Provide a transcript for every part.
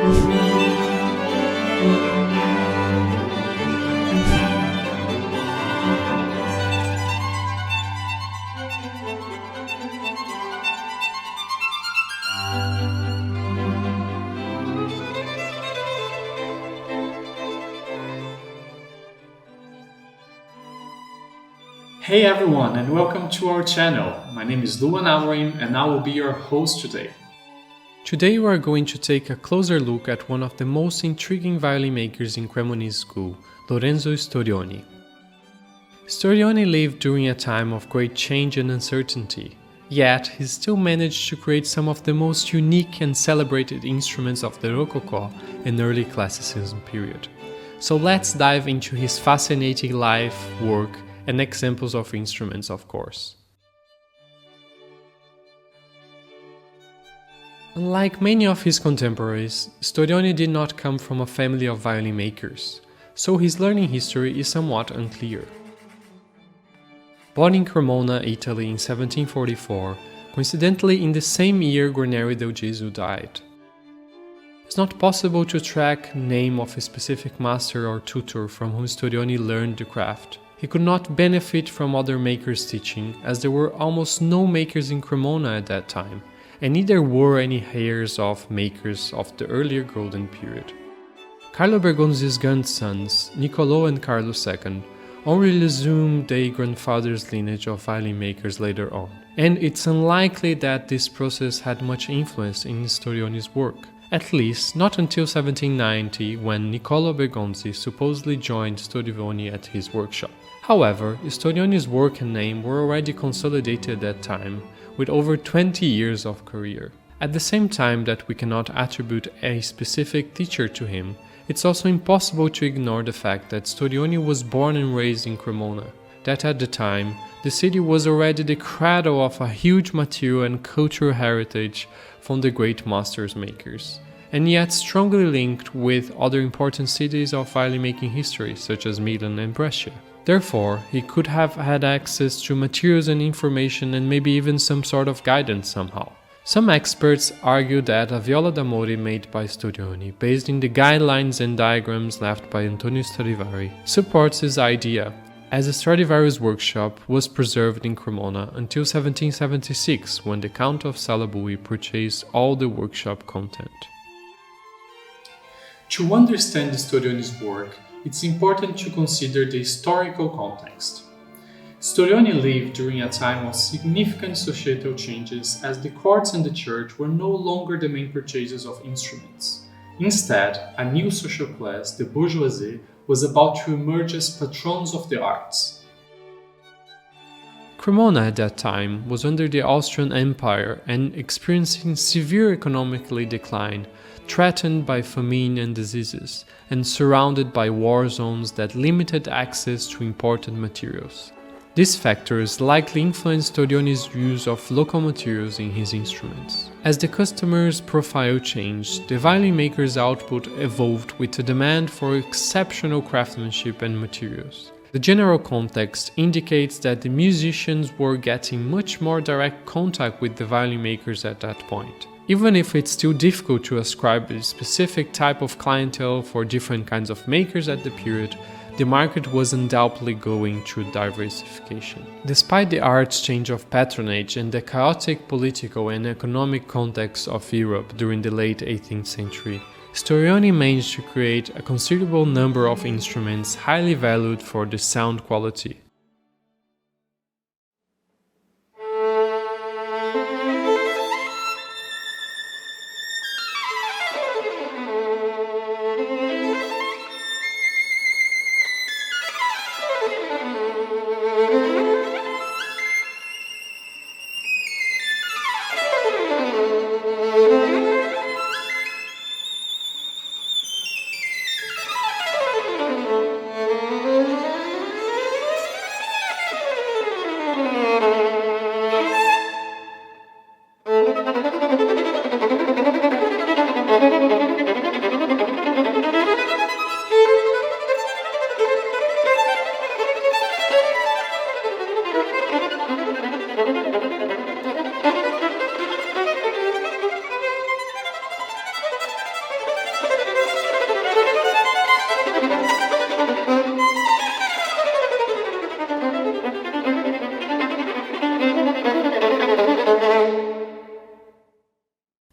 Hey everyone, and welcome to our channel. My name is Luan Alvarim, and I will be your host today. Today we are going to take a closer look at one of the most intriguing violin makers in Cremonese school, Lorenzo Storioni. Storioni lived during a time of great change and uncertainty, yet he still managed to create some of the most unique and celebrated instruments of the Rococo and early Classicism period. So let's dive into his fascinating life, work, and examples of instruments, of course. Unlike many of his contemporaries, Storioni did not come from a family of violin makers, so his learning history is somewhat unclear. Born in Cremona, Italy in 1744, coincidentally in the same year Guarneri del Gesù died. It's not possible to track the name of a specific master or tutor from whom Storioni learned the craft. He could not benefit from other makers' teaching, as there were almost no makers in Cremona at that time, and neither were any heirs of makers of the earlier golden period. Carlo Bergonzi's grandsons, Niccolò and Carlo II, only resumed their grandfather's lineage of violin makers later on, and it's unlikely that this process had much influence in Storioni's work. At least not until 1790, when Niccolò Bergonzi supposedly joined Stradivarius at his workshop. However, Storioni's work and name were already consolidated at that time, with over 20 years of career. At the same time that we cannot attribute a specific teacher to him, it's also impossible to ignore the fact that Storioni was born and raised in Cremona, that at the time, the city was already the cradle of a huge material and cultural heritage from the great masters makers, and yet strongly linked with other important cities of violin making history, such as Milan and Brescia. Therefore, he could have had access to materials and information and maybe even some sort of guidance somehow. Some experts argue that a viola d'amore made by Storioni, based in the guidelines and diagrams left by Antonio Stradivari, supports this idea, as the Stradivarius workshop was preserved in Cremona until 1776, when the Count of Salabui purchased all the workshop content. To understand Storioni's work, it's important to consider the historical context. Storioni lived during a time of significant societal changes, as the courts and the church were no longer the main purchasers of instruments. Instead, a new social class, the bourgeoisie, was about to emerge as patrons of the arts. Cremona at that time was under the Austrian Empire and experiencing severe economically decline, threatened by famine and diseases, and surrounded by war zones that limited access to imported materials. These factors likely influenced Storioni's use of local materials in his instruments. As the customer's profile changed, the violin maker's output evolved with a demand for exceptional craftsmanship and materials. The general context indicates that the musicians were getting much more direct contact with the violin makers at that point. Even if it's still difficult to ascribe a specific type of clientele for different kinds of makers at the period, the market was undoubtedly going through diversification. Despite the art's change of patronage and the chaotic political and economic context of Europe during the late 18th century, Storioni managed to create a considerable number of instruments highly valued for the sound quality.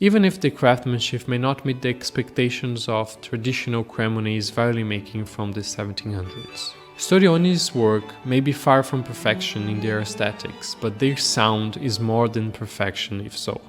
even if the craftsmanship may not meet the expectations of traditional Cremonese violin making from the 1700s. Storioni's work may be far from perfection in their aesthetics, but their sound is more than perfection if so.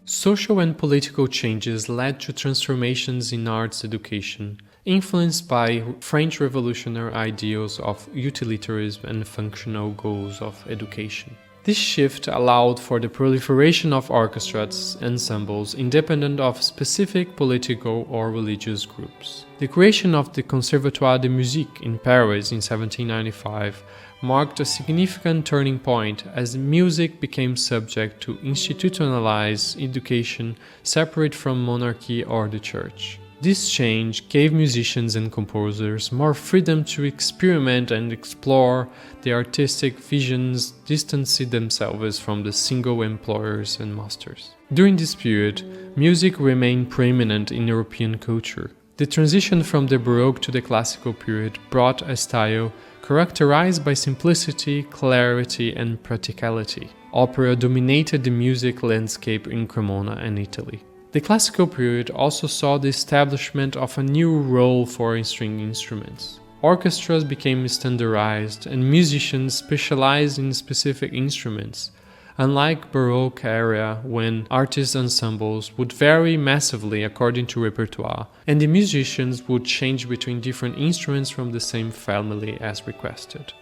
Social and political changes led to transformations in arts education, influenced by French revolutionary ideals of utilitarianism and functional goals of education. This shift allowed for the proliferation of orchestras, ensembles, independent of specific political or religious groups. The creation of the Conservatoire de Musique in Paris in 1795 marked a significant turning point as music became subject to institutionalized education separate from monarchy or the church. This change gave musicians and composers more freedom to experiment and explore their artistic visions, distancing themselves from the single employers and masters. During this period, music remained preeminent in European culture. The transition from the Baroque to the Classical period brought a style characterized by simplicity, clarity, and practicality. Opera dominated the music landscape in Cremona and Italy. The Classical period also saw the establishment of a new role for string instruments. Orchestras became standardized and musicians specialized in specific instruments, unlike Baroque era when artist ensembles would vary massively according to repertoire, and the musicians would change between different instruments from the same family as requested.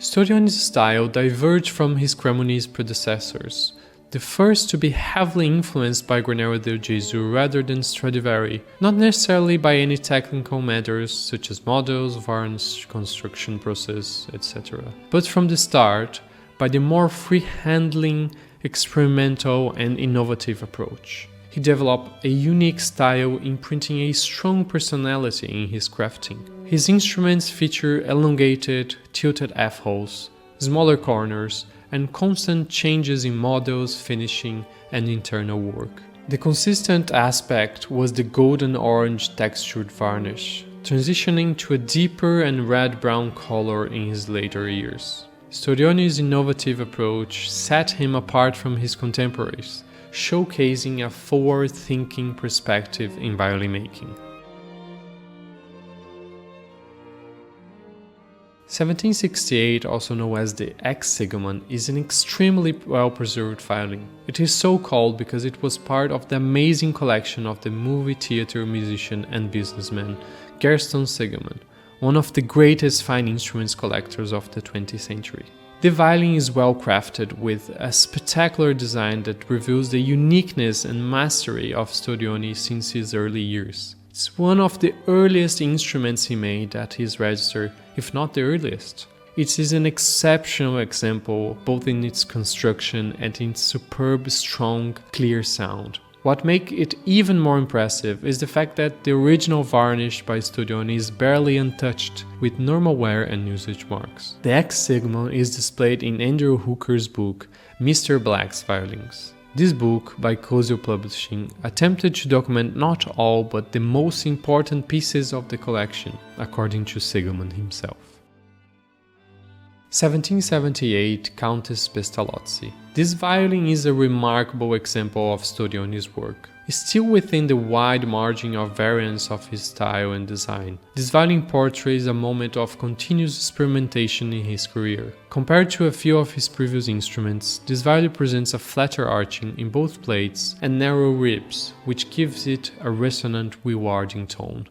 Storioni's style diverged from his Cremonese predecessors, the first to be heavily influenced by Guarnero del Gesù rather than Stradivari, not necessarily by any technical matters such as models, varnish, construction process, etc., but from the start by the more free-handling, experimental and innovative approach. He developed a unique style, imprinting a strong personality in his crafting. His instruments feature elongated, tilted F-holes, smaller corners, and constant changes in models, finishing, and internal work. The consistent aspect was the golden-orange textured varnish, transitioning to a deeper and red-brown color in his later years. Storioni's innovative approach set him apart from his contemporaries, showcasing a forward-thinking perspective in violin making. 1768, also known as the X-Sigmund, is an extremely well-preserved violin. It is so called because it was part of the amazing collection of the movie theater musician and businessman Gaston Sigmund, one of the greatest fine instruments collectors of the 20th century. The violin is well crafted with a spectacular design that reveals the uniqueness and mastery of Storioni since his early years. It's one of the earliest instruments he made at his register, if not the earliest. It is an exceptional example both in its construction and in its superb, strong, clear sound. What makes it even more impressive is the fact that the original varnish by Storioni is barely untouched, with normal wear and usage marks. The X-Sigmund is displayed in Andrew Hooker's book, Mr. Black's Violins. This book, by Cosio Publishing, attempted to document not all but the most important pieces of the collection, according to Sigmund himself. 1778 Countess Pestalozzi. This violin is a remarkable example of Storioni's work. Still within the wide margin of variance of his style and design, this violin portrays a moment of continuous experimentation in his career. Compared to a few of his previous instruments, this violin presents a flatter arching in both plates and narrow ribs, which gives it a resonant, rewarding tone.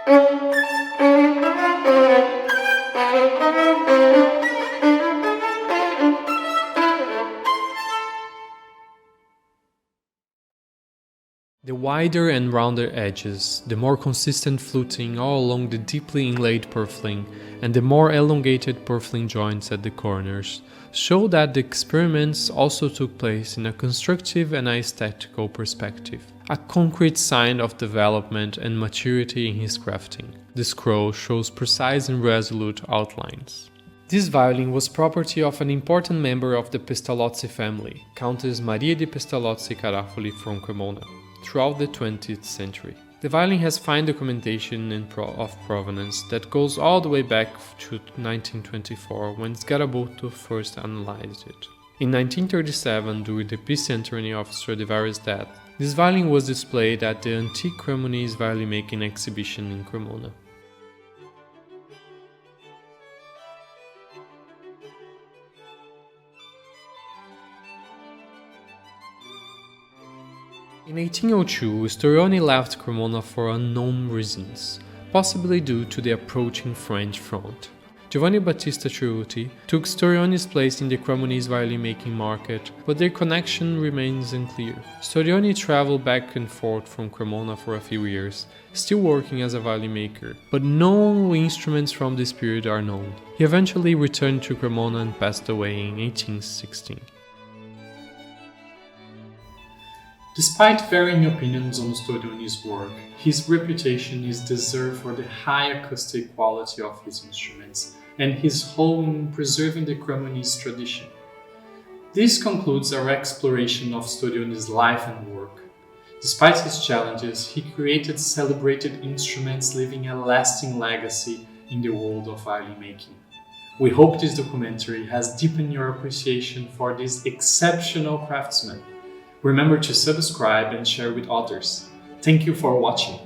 The wider and rounder edges, the more consistent fluting all along the deeply inlaid purfling, and the more elongated purfling joints at the corners, show that the experiments also took place in a constructive and aesthetical perspective, a concrete sign of development and maturity in his crafting. The scroll shows precise and resolute outlines. This violin was property of an important member of the Pestalozzi family, Countess Maria di Pestalozzi Carafoli from Cremona, throughout the 20th century. The violin has fine documentation of provenance that goes all the way back to 1924 when Sgarabotto first analyzed it. In 1937, during the bicentenary of Stradivarius' death, this violin was displayed at the Antique Cremonese Violin Making Exhibition in Cremona. In 1802, Storioni left Cremona for unknown reasons, possibly due to the approaching French front. Giovanni Battista Cerruti took Storioni's place in the Cremonese violin-making market, but their connection remains unclear. Storioni traveled back and forth from Cremona for a few years, still working as a violin maker, but no instruments from this period are known. He eventually returned to Cremona and passed away in 1816. Despite varying opinions on Storioni's work, his reputation is deserved for the high acoustic quality of his instruments and his role in preserving the Cremonese tradition. This concludes our exploration of Storioni's life and work. Despite his challenges, he created celebrated instruments, leaving a lasting legacy in the world of violin making. We hope this documentary has deepened your appreciation for this exceptional craftsman. Remember to subscribe and share with others. Thank you for watching.